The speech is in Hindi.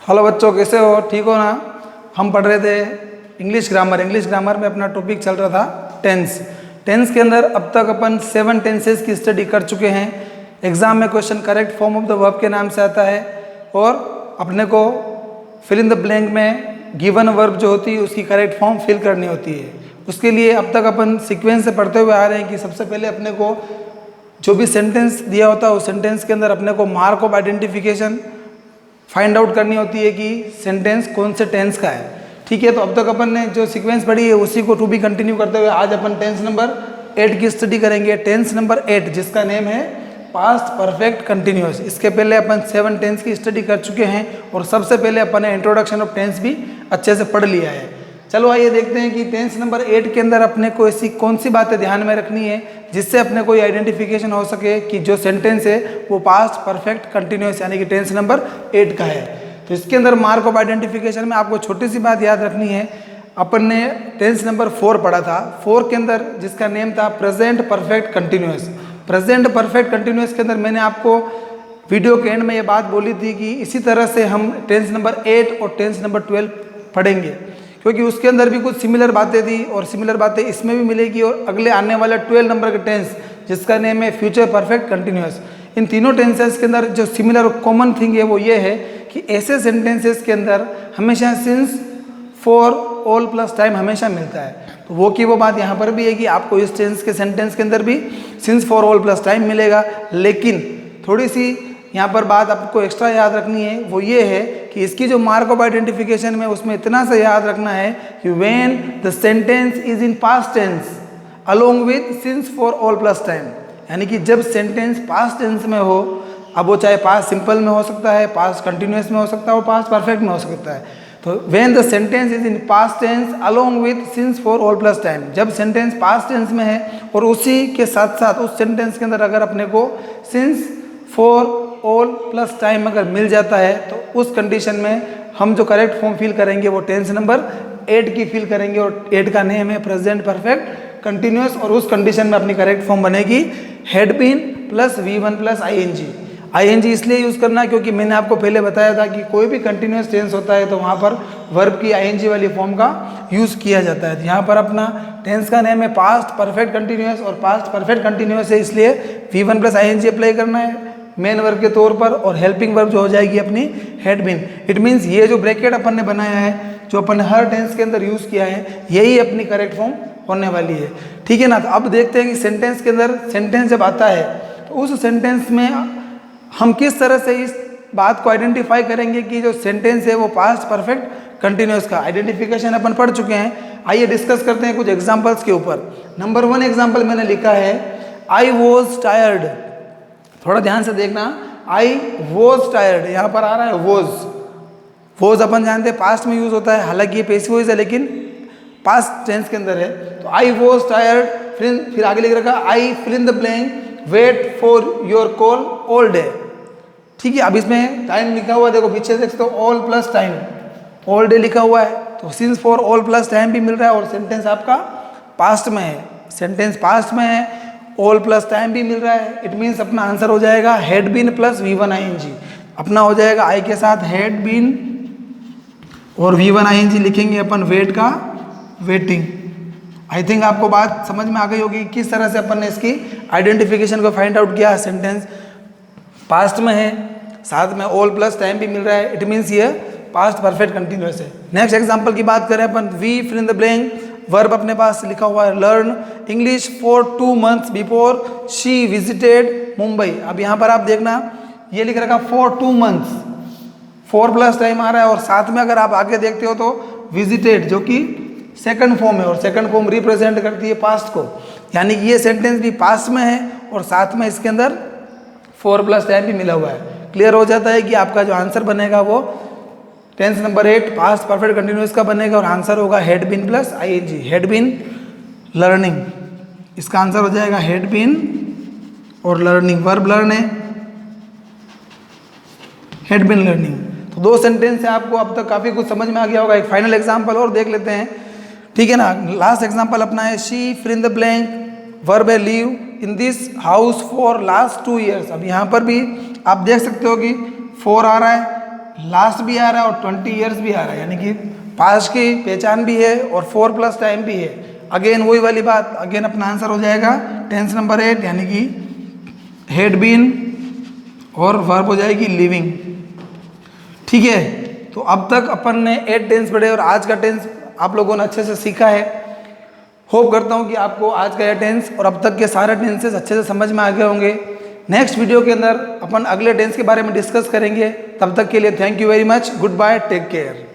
हेलो बच्चों, कैसे हो? ठीक हो ना? हम पढ़ रहे थे इंग्लिश ग्रामर में अपना टॉपिक चल रहा था टेंस के अंदर अब तक अपन 7 टेंसेस की स्टडी कर चुके हैं। एग्जाम में question correct form of the verb के नाम से आता है और अपने को फिल इन द ब्लैंक में गिवन वर्ब जो होती है उसकी करेक्ट फॉर्म फिल करनी होती है। उसके लिए अब तक अपन सीक्वेंस से पढ़ते हुए आ रहे हैं कि सबसे पहले अपने को जो भी सेंटेंस दिया होता है उस सेंटेंस के अंदर अपने को mark of identification find out करनी होती है कि सेंटेंस कौन से टेंस का है। ठीक है, तो अब तक अपन ने जो सीक्वेंस पढ़ी है उसी को टू बी कंटिन्यू करते हुए आज अपन टेंस नंबर 8 की स्टडी करेंगे। टेंस नंबर 8 जिसका नेम है पास्ट परफेक्ट कंटिन्यूअस। इसके पहले अपन 7 टेंस की स्टडी कर चुके हैं और सबसे पहले अपन ने इंट्रोडक्शन ऑफ टेंस भी अच्छे से पढ़ लिया है। चलो आइए देखते हैं कि टेंस नंबर 8 के अंदर अपने को ऐसी कौन सी बातें ध्यान में रखनी है जिससे अपने को आइडेंटिफिकेशन हो सके कि जो सेंटेंस है वो पास्ट परफेक्ट कंटिन्यूअस यानी कि टेंस नंबर 8 का है। तो इसके अंदर मार्क ऑफ आइडेंटिफिकेशन में आपको छोटी सी बात याद रखनी है। अपन ने टेंस नंबर 4 पढ़ा था। 4 के अंदर जिसका नेम था present perfect continuous. Present perfect continuous के अंदर मैंने आपको वीडियो के एंड में ये बात बोली थी कि इसी तरह से हम टेंस नंबर 8 और टेंस नंबर 12 पढ़ेंगे, क्योंकि उसके अंदर भी कुछ सिमिलर बातें थी और सिमिलर बातें इसमें भी मिलेगी। और अगले आने वाला 12 नंबर का टेंस जिसका नेम है फ्यूचर परफेक्ट कंटिन्यूअस। इन तीनों टेंसेस के अंदर जो सिमिलर और कॉमन थिंग है वो ये है कि ऐसे सेंटेंसेस के अंदर हमेशा since for all plus time हमेशा मिलता है। तो वो की वो बात यहाँ पर भी है कि आपको इस टेंस के सेंटेंस के अंदर भी since for all plus time मिलेगा। लेकिन थोड़ी सी यहाँ पर बात आपको एक्स्ट्रा याद रखनी है, वो ये है कि इसकी जो मार्क ऑफ आइडेंटिफिकेशन में उसमें इतना सा याद रखना है कि when the sentence is in past tense along with since for all plus time, यानी कि जब सेंटेंस पास्ट टेंस में हो, अब वो चाहे पास्ट सिंपल में हो सकता है, पास्ट कंटिन्यूअस में हो सकता है और पास्ट परफेक्ट में हो सकता है। तो when the sentence is in past tense along with since for all plus time, जब सेंटेंस पास्ट टेंस में है और उसी के साथ साथ उस सेंटेंस के अंदर अगर अपने को since for all plus time अगर मिल जाता है तो उस कंडीशन में हम जो करेक्ट फॉर्म फिल करेंगे वो टेंस नंबर 8 की फिल करेंगे और 8 का नेम है प्रेजेंट परफेक्ट कंटिन्यूअस। और उस कंडीशन में अपनी करेक्ट फॉर्म बनेगी had been plus V1 plus ING इसलिए यूज़ करना क्योंकि मैंने आपको पहले बताया था कि कोई भी कंटिन्यूअस टेंस होता है तो वहाँ पर वर्ब की ING वाली फॉर्म का यूज़ किया जाता है। यहाँ पर अपना टेंस का नेम है पास्ट परफेक्ट कंटिन्यूअस और पास्ट परफेक्ट कंटिन्यूअस है, इसलिए V1 प्लस ING अप्लाई करना है मेन वर्ब के तौर पर और हेल्पिंग वर्ब जो हो जाएगी अपनी हैड बीन। इट मीन्स ये जो ब्रैकेट अपन ने बनाया है जो अपन ने हर टेंस के अंदर यूज़ किया है यही अपनी करेक्ट फॉर्म होने वाली है। ठीक है ना? तो अब देखते हैं कि सेंटेंस के अंदर सेंटेंस जब आता है तो उस सेंटेंस में हम किस तरह से इस बात को आइडेंटिफाई करेंगे कि जो सेंटेंस है वो पास्ट परफेक्ट कंटिन्यूअस का आइडेंटिफिकेशन अपन पढ़ चुके हैं। आइए डिस्कस करते हैं कुछ एग्जांपल्स के ऊपर। नंबर 1 एग्जांपल मैंने लिखा है आई वॉज टायर्ड। थोड़ा ध्यान से देखना, आई वॉज टायर्ड यहाँ पर आ रहा है वॉज अपन जानते हैं पास्ट में यूज होता है, हालांकि ये पैसिव वॉइस है लेकिन पास्ट टेंस के अंदर है। तो आई वॉज टायर्ड, फिर आगे लिख रखा I fill in the blank wait for your call all day. ठीक है, अब इसमें टाइम लिखा हुआ है, देखो पीछे देख सकते हो all plus time, all day लिखा हुआ है तो since for all plus time भी मिल रहा है और सेंटेंस आपका पास्ट में है, सेंटेंस पास्ट में है, ऑल प्लस टाइम भी मिल रहा है। इट मीन्स अपना आंसर हो जाएगा had been plus V1 ING। अपना हो जाएगा आई के साथ हैड बीन और V1 ING लिखेंगे अपन वेट का वेटिंग। आई थिंक आपको बात समझ में आ गई होगी किस तरह से अपन ने इसकी आइडेंटिफिकेशन को फाइंड आउट किया। सेंटेंस पास्ट में है, साथ में ऑल प्लस टाइम भी मिल रहा है, इट मीन्स ये पास्ट परफेक्ट कंटिन्यूअस है। नेक्स्ट एग्जांपल की बात करें अपन, we fill in the blank verb अपने पास लिखा हुआ है learn English for 2 months before she visited Mumbai. अब यहाँ पर आप देखना ये लिख रखा फॉर 2 months, 4 प्लस टाइम आ रहा है और साथ में अगर आप आगे देखते हो तो विजिटेड जो कि सेकंड फॉर्म है और सेकंड फॉर्म रिप्रेजेंट करती है पास्ट को, यानी कि ये सेंटेंस भी पास्ट में है और साथ में इसके अंदर 4 प्लस टाइम भी मिला हुआ है। क्लियर हो जाता है कि आपका जो आंसर बनेगा वो tense number 8 past perfect continuous का बनेगा और आंसर होगा had been plus ING। Had been learning, इसका आंसर हो जाएगा हैड बीन और लर्निंग, वर्ब लर्न है, हैड बीन लर्निंग। तो 2 सेंटेंस से आपको अब तक काफ़ी कुछ समझ में आ गया होगा। एक फाइनल एग्जाम्पल और देख लेते हैं, ठीक है ना? लास्ट एग्जाम्पल अपना है she fill in the blank verb है live in this house for last 2 years। अब यहाँ पर भी आप देख सकते हो कि 4 आ रहा है लास्ट भी आ रहा है और 20 ईयर्स भी आ रहा है, यानी कि पास्ट की पहचान भी है और 4+ टाइम भी है। अगेन वही वाली बात, अगेन अपना आंसर हो जाएगा टेंस नंबर 8 यानी कि हैड बीन और वर्ब हो जाएगी लिविंग। ठीक है, तो अब तक अपन ने 8 टेंस पढ़े और आज का टेंस आप लोगों ने अच्छे से सीखा है। होप करता हूँ कि आपको आज का यह टेंस और अब तक के सारे टेंसेस अच्छे से समझ में आ गए होंगे। नेक्स्ट वीडियो के अंदर अपन अगले टेंस के बारे में डिस्कस करेंगे। तब तक के लिए thank you very much, good bye, take care.